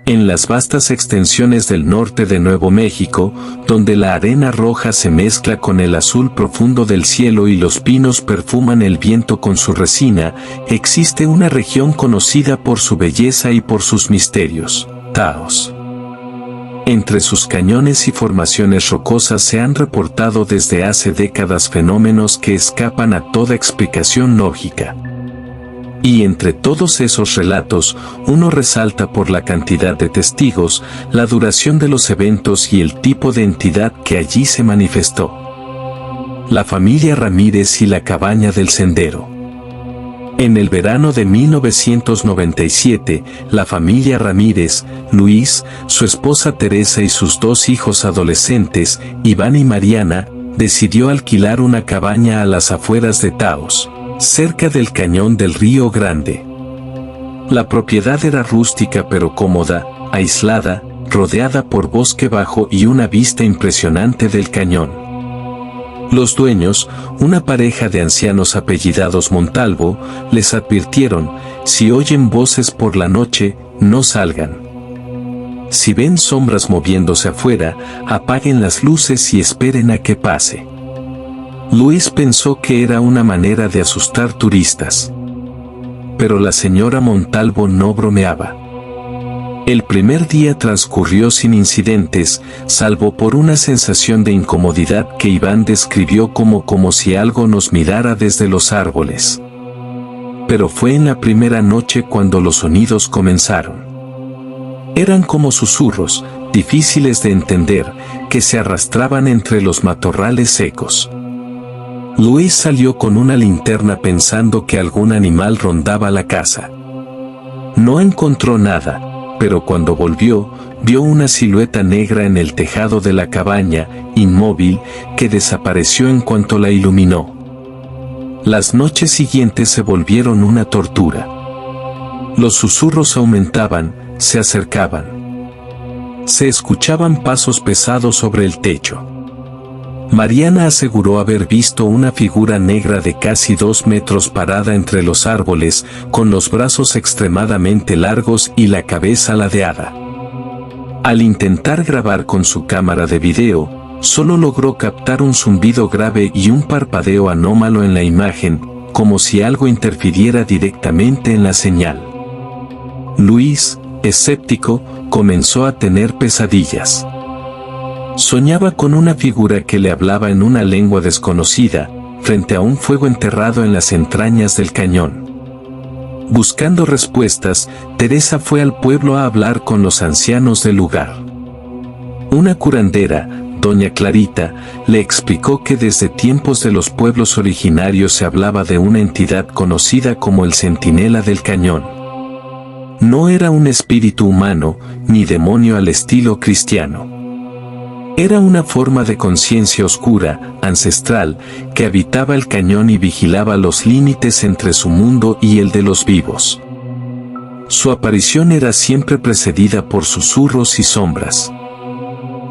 En las vastas extensiones del norte de Nuevo México, donde la arena roja se mezcla con el azul profundo del cielo y los pinos perfuman el viento con su resina, existe una región conocida por su belleza y por sus misterios, Taos. Entre sus cañones y formaciones rocosas se han reportado desde hace décadas fenómenos que escapan a toda explicación lógica. Y entre todos esos relatos, uno resalta por la cantidad de testigos, la duración de los eventos y el tipo de entidad que allí se manifestó. La familia Ramírez y la cabaña del sendero. En el verano de 1997, la familia Ramírez, Luis, su esposa Teresa y sus dos hijos adolescentes, Iván y Mariana, decidió alquilar una cabaña a las afueras de Taos, cerca del cañón del Río Grande. La propiedad era rústica pero cómoda, aislada, rodeada por bosque bajo y una vista impresionante del cañón. Los dueños, una pareja de ancianos apellidados Montalvo, les advirtieron: si oyen voces por la noche, no salgan. Si ven sombras moviéndose afuera, apaguen las luces y esperen a que pase. Luis pensó que era una manera de asustar turistas. Pero la señora Montalvo no bromeaba. El primer día transcurrió sin incidentes, salvo por una sensación de incomodidad que Iván describió como si algo nos mirara desde los árboles. Pero fue en la primera noche cuando los sonidos comenzaron. Eran como susurros, difíciles de entender, que se arrastraban entre los matorrales secos. Luis salió con una linterna pensando que algún animal rondaba la casa. No encontró nada, pero cuando volvió, vio una silueta negra en el tejado de la cabaña, inmóvil, que desapareció en cuanto la iluminó. Las noches siguientes se volvieron una tortura. Los susurros aumentaban, se acercaban. Se escuchaban pasos pesados sobre el techo. Mariana aseguró haber visto una figura negra de casi 2 metros parada entre los árboles, con los brazos extremadamente largos y la cabeza ladeada. Al intentar grabar con su cámara de video, solo logró captar un zumbido grave y un parpadeo anómalo en la imagen, como si algo interfiriera directamente en la señal. Luis, escéptico, comenzó a tener pesadillas. Soñaba con una figura que le hablaba en una lengua desconocida, frente a un fuego enterrado en las entrañas del cañón. Buscando respuestas, Teresa fue al pueblo a hablar con los ancianos del lugar. Una curandera, doña Clarita, le explicó que desde tiempos de los pueblos originarios se hablaba de una entidad conocida como el Centinela del Cañón. No era un espíritu humano, ni demonio al estilo cristiano. Era una forma de conciencia oscura, ancestral, que habitaba el cañón y vigilaba los límites entre su mundo y el de los vivos. Su aparición era siempre precedida por susurros y sombras.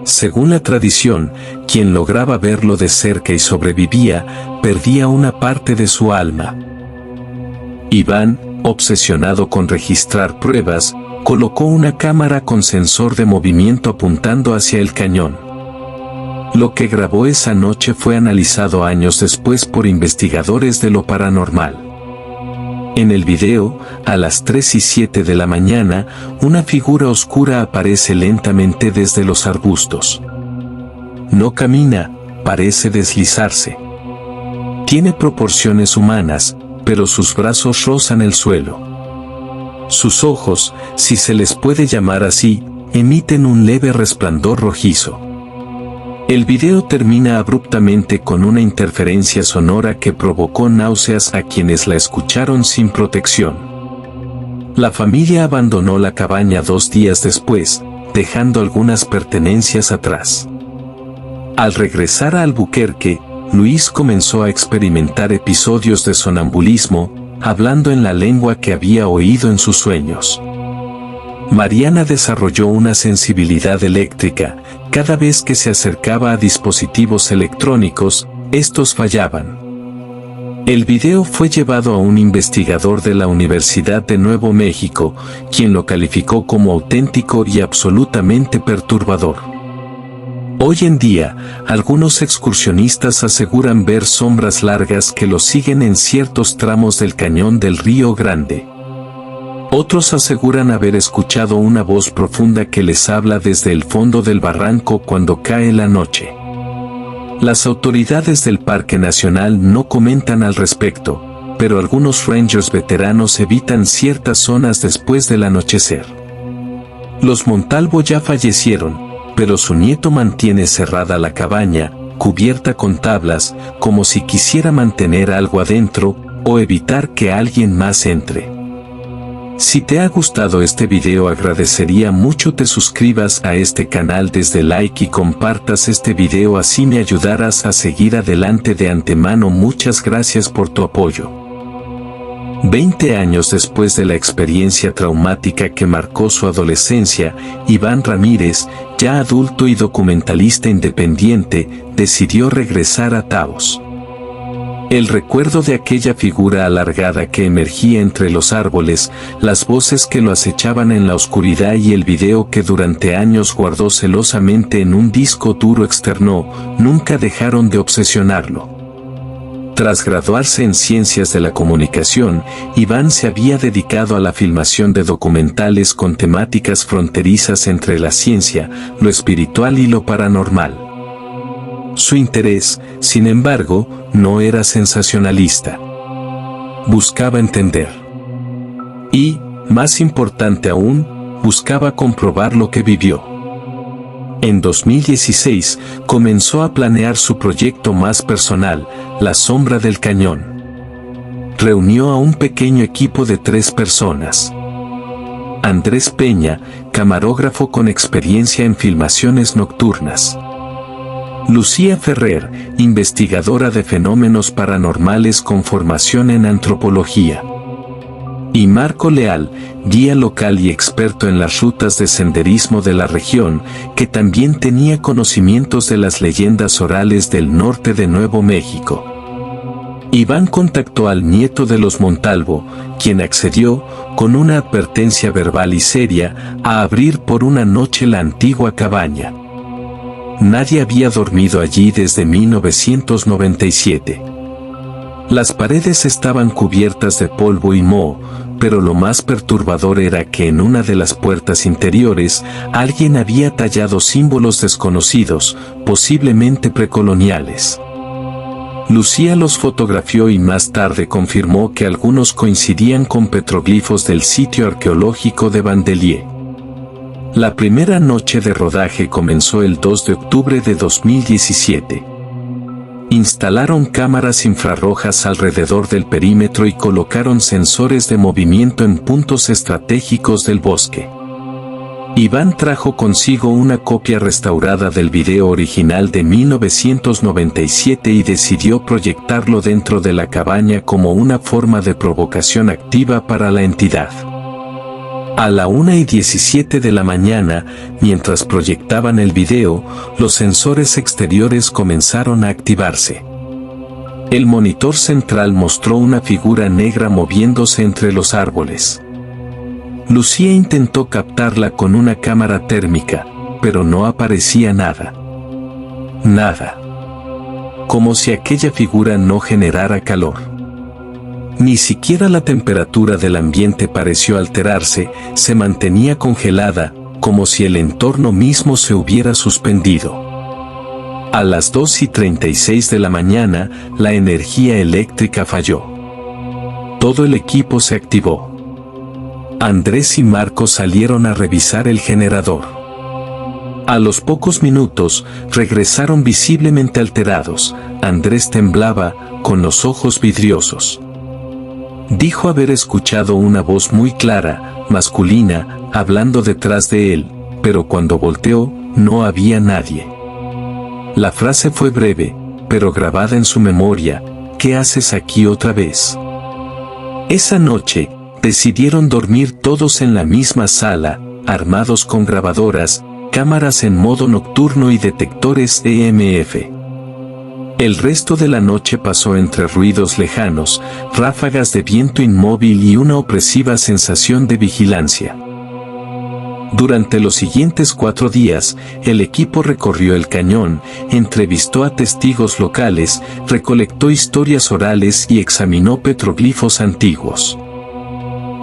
Según la tradición, quien lograba verlo de cerca y sobrevivía, perdía una parte de su alma. Iván, obsesionado con registrar pruebas, colocó una cámara con sensor de movimiento apuntando hacia el cañón. Lo que grabó esa noche fue analizado años después por investigadores de lo paranormal. En el video, a las 3:07 de la mañana, una figura oscura aparece lentamente desde los arbustos. No camina, parece deslizarse. Tiene proporciones humanas, pero sus brazos rozan el suelo. Sus ojos, si se les puede llamar así, emiten un leve resplandor rojizo. El video termina abruptamente con una interferencia sonora que provocó náuseas a quienes la escucharon sin protección. La familia abandonó la cabaña 2 días después, dejando algunas pertenencias atrás. Al regresar a Albuquerque, Luis comenzó a experimentar episodios de sonambulismo, hablando en la lengua que había oído en sus sueños. Mariana desarrolló una sensibilidad eléctrica. Cada vez que se acercaba a dispositivos electrónicos, estos fallaban. El video fue llevado a un investigador de la Universidad de Nuevo México, quien lo calificó como auténtico y absolutamente perturbador. Hoy en día, algunos excursionistas aseguran ver sombras largas que los siguen en ciertos tramos del cañón del Río Grande. Otros aseguran haber escuchado una voz profunda que les habla desde el fondo del barranco cuando cae la noche. Las autoridades del Parque Nacional no comentan al respecto, pero algunos rangers veteranos evitan ciertas zonas después del anochecer. Los Montalvo ya fallecieron, pero su nieto mantiene cerrada la cabaña, cubierta con tablas, como si quisiera mantener algo adentro, o evitar que alguien más entre. Si te ha gustado este video, agradecería mucho te suscribas a este canal desde like y compartas este video, así me ayudarás a seguir adelante. De antemano, muchas gracias por tu apoyo. 20 años después de la experiencia traumática que marcó su adolescencia, Iván Ramírez, ya adulto y documentalista independiente, decidió regresar a Taos. El recuerdo de aquella figura alargada que emergía entre los árboles, las voces que lo acechaban en la oscuridad y el video que durante años guardó celosamente en un disco duro externo, nunca dejaron de obsesionarlo. Tras graduarse en Ciencias de la Comunicación, Iván se había dedicado a la filmación de documentales con temáticas fronterizas entre la ciencia, lo espiritual y lo paranormal. Su interés, sin embargo, no era sensacionalista. Buscaba entender. Y, más importante aún, buscaba comprobar lo que vivió. En 2016, comenzó a planear su proyecto más personal, La Sombra del Cañón. Reunió a un pequeño equipo de 3 personas. Andrés Peña, camarógrafo con experiencia en filmaciones nocturnas. Lucía Ferrer, investigadora de fenómenos paranormales con formación en antropología. Y Marco Leal, guía local y experto en las rutas de senderismo de la región, que también tenía conocimientos de las leyendas orales del norte de Nuevo México. Iván contactó al nieto de los Montalvo, quien accedió, con una advertencia verbal y seria, a abrir por una noche la antigua cabaña. Nadie había dormido allí desde 1997. Las paredes estaban cubiertas de polvo y moho, pero lo más perturbador era que en una de las puertas interiores alguien había tallado símbolos desconocidos, posiblemente precoloniales. Lucía los fotografió y más tarde confirmó que algunos coincidían con petroglifos del sitio arqueológico de Vandelier. La primera noche de rodaje comenzó el 2 de octubre de 2017. Instalaron cámaras infrarrojas alrededor del perímetro y colocaron sensores de movimiento en puntos estratégicos del bosque. Iván trajo consigo una copia restaurada del video original de 1997 y decidió proyectarlo dentro de la cabaña como una forma de provocación activa para la entidad. A la 1:17 de la mañana, mientras proyectaban el video, los sensores exteriores comenzaron a activarse. El monitor central mostró una figura negra moviéndose entre los árboles. Lucía intentó captarla con una cámara térmica, pero no aparecía nada. Nada. Como si aquella figura no generara calor. Ni siquiera la temperatura del ambiente pareció alterarse, se mantenía congelada, como si el entorno mismo se hubiera suspendido. A las 2:36 de la mañana, la energía eléctrica falló. Todo el equipo se activó. Andrés y Marco salieron a revisar el generador. A los pocos minutos, regresaron visiblemente alterados. Andrés temblaba, con los ojos vidriosos. Dijo haber escuchado una voz muy clara, masculina, hablando detrás de él, pero cuando volteó, no había nadie. La frase fue breve, pero grabada en su memoria: ¿qué haces aquí otra vez? Esa noche, decidieron dormir todos en la misma sala, armados con grabadoras, cámaras en modo nocturno y detectores EMF. El resto de la noche pasó entre ruidos lejanos, ráfagas de viento inmóvil y una opresiva sensación de vigilancia. Durante los siguientes 4 días, el equipo recorrió el cañón, entrevistó a testigos locales, recolectó historias orales y examinó petroglifos antiguos.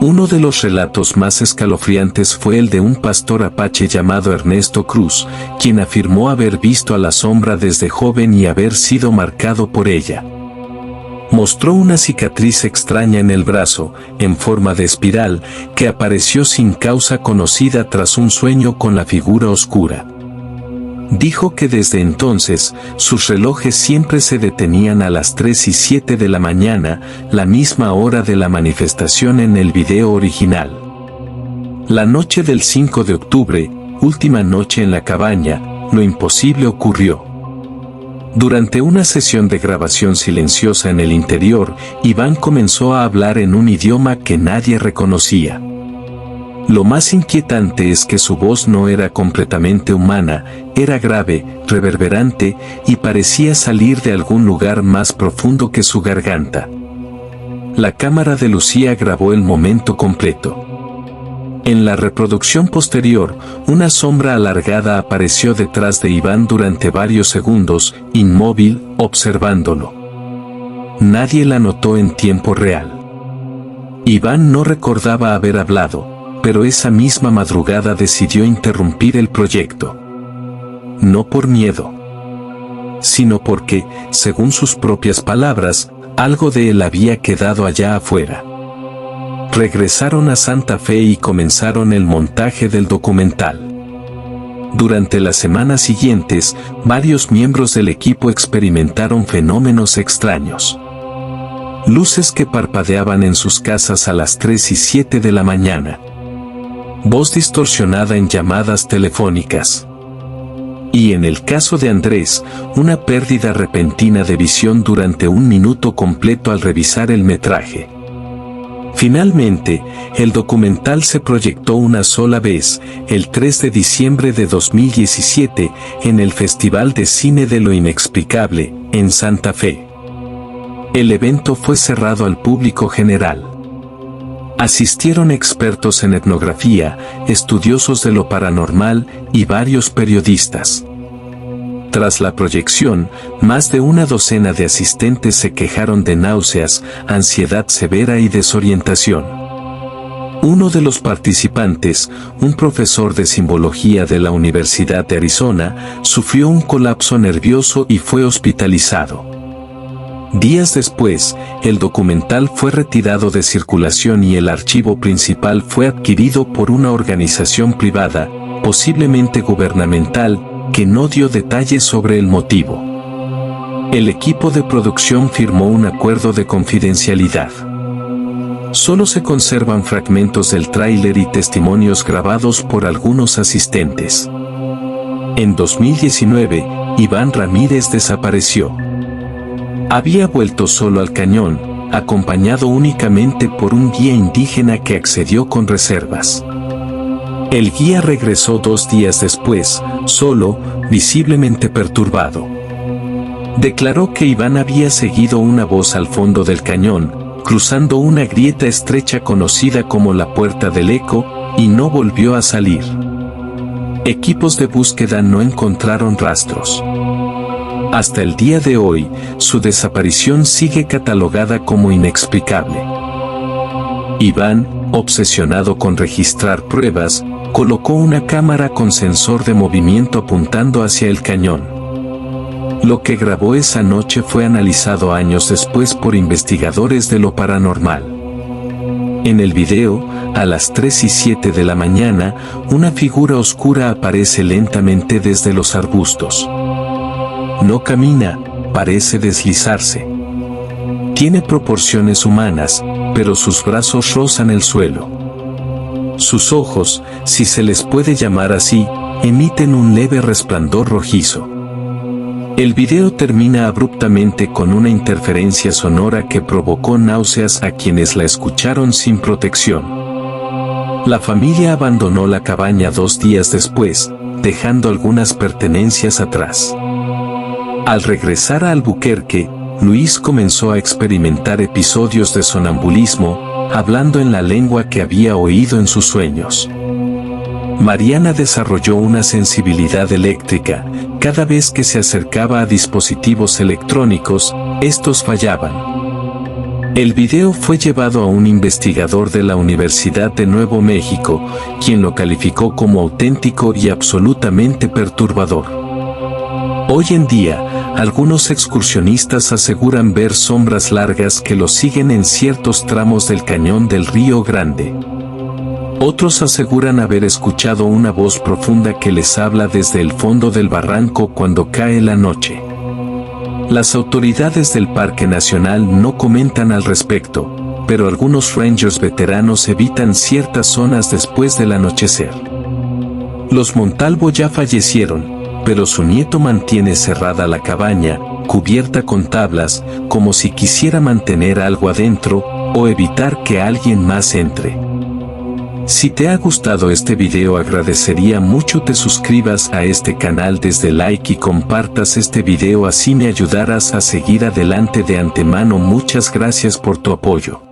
Uno de los relatos más escalofriantes fue el de un pastor apache llamado Ernesto Cruz, quien afirmó haber visto a la sombra desde joven y haber sido marcado por ella. Mostró una cicatriz extraña en el brazo, en forma de espiral, que apareció sin causa conocida tras un sueño con la figura oscura. Dijo que desde entonces, sus relojes siempre se detenían a las 3 y 7 de la mañana, la misma hora de la manifestación en el video original. La noche del 5 de octubre, última noche en la cabaña, lo imposible ocurrió. Durante una sesión de grabación silenciosa en el interior, Iván comenzó a hablar en un idioma que nadie reconocía. Lo más inquietante es que su voz no era completamente humana, era grave, reverberante, y parecía salir de algún lugar más profundo que su garganta. La cámara de Lucía grabó el momento completo. En la reproducción posterior, una sombra alargada apareció detrás de Iván durante varios segundos, inmóvil, observándolo. Nadie la notó en tiempo real. Iván no recordaba haber hablado, pero esa misma madrugada decidió interrumpir el proyecto. No por miedo, sino porque, según sus propias palabras, algo de él había quedado allá afuera. Regresaron a Santa Fe y comenzaron el montaje del documental. Durante las semanas siguientes, varios miembros del equipo experimentaron fenómenos extraños. Luces que parpadeaban en sus casas a las 3 y 7 de la mañana. Voz distorsionada en llamadas telefónicas. Y en el caso de Andrés, una pérdida repentina de visión durante 1 minuto completo al revisar el metraje. Finalmente, el documental se proyectó una sola vez, el 3 de diciembre de 2017, en el Festival de Cine de lo Inexplicable, en Santa Fe. El evento fue cerrado al público general. Asistieron expertos en etnografía, estudiosos de lo paranormal y varios periodistas. Tras la proyección, más de una docena de asistentes se quejaron de náuseas, ansiedad severa y desorientación. Uno de los participantes, un profesor de simbología de la Universidad de Arizona, sufrió un colapso nervioso y fue hospitalizado. Días después, el documental fue retirado de circulación y el archivo principal fue adquirido por una organización privada, posiblemente gubernamental, que no dio detalles sobre el motivo. El equipo de producción firmó un acuerdo de confidencialidad. Solo se conservan fragmentos del tráiler y testimonios grabados por algunos asistentes. En 2019, Iván Ramírez desapareció. Había vuelto solo al cañón, acompañado únicamente por un guía indígena que accedió con reservas. El guía regresó 2 días después, solo, visiblemente perturbado. Declaró que Iván había seguido una voz al fondo del cañón, cruzando una grieta estrecha conocida como la Puerta del Eco, y no volvió a salir. Equipos de búsqueda no encontraron rastros. Hasta el día de hoy, su desaparición sigue catalogada como inexplicable. Iván, obsesionado con registrar pruebas, colocó una cámara con sensor de movimiento apuntando hacia el cañón. Lo que grabó esa noche fue analizado años después por investigadores de lo paranormal. En el video, a las 3 y 7 de la mañana, una figura oscura aparece lentamente desde los arbustos. No camina, parece deslizarse. Tiene proporciones humanas, pero sus brazos rozan el suelo. Sus ojos, si se les puede llamar así, emiten un leve resplandor rojizo. El video termina abruptamente con una interferencia sonora que provocó náuseas a quienes la escucharon sin protección. La familia abandonó la cabaña 2 días después, dejando algunas pertenencias atrás. Al regresar a Albuquerque, Luis comenzó a experimentar episodios de sonambulismo, hablando en la lengua que había oído en sus sueños. Mariana desarrolló una sensibilidad eléctrica. Cada vez que se acercaba a dispositivos electrónicos, estos fallaban. El video fue llevado a un investigador de la Universidad de Nuevo México, quien lo calificó como auténtico y absolutamente perturbador. Hoy en día, algunos excursionistas aseguran ver sombras largas que los siguen en ciertos tramos del cañón del Río Grande. Otros aseguran haber escuchado una voz profunda que les habla desde el fondo del barranco cuando cae la noche. Las autoridades del Parque Nacional no comentan al respecto, pero algunos rangers veteranos evitan ciertas zonas después del anochecer. Los Montalvo ya fallecieron, pero su nieto mantiene cerrada la cabaña, cubierta con tablas, como si quisiera mantener algo adentro, o evitar que alguien más entre. Si te ha gustado este video, agradecería mucho te suscribas a este canal desde like y compartas este video, así me ayudarás a seguir adelante. De antemano, muchas gracias por tu apoyo.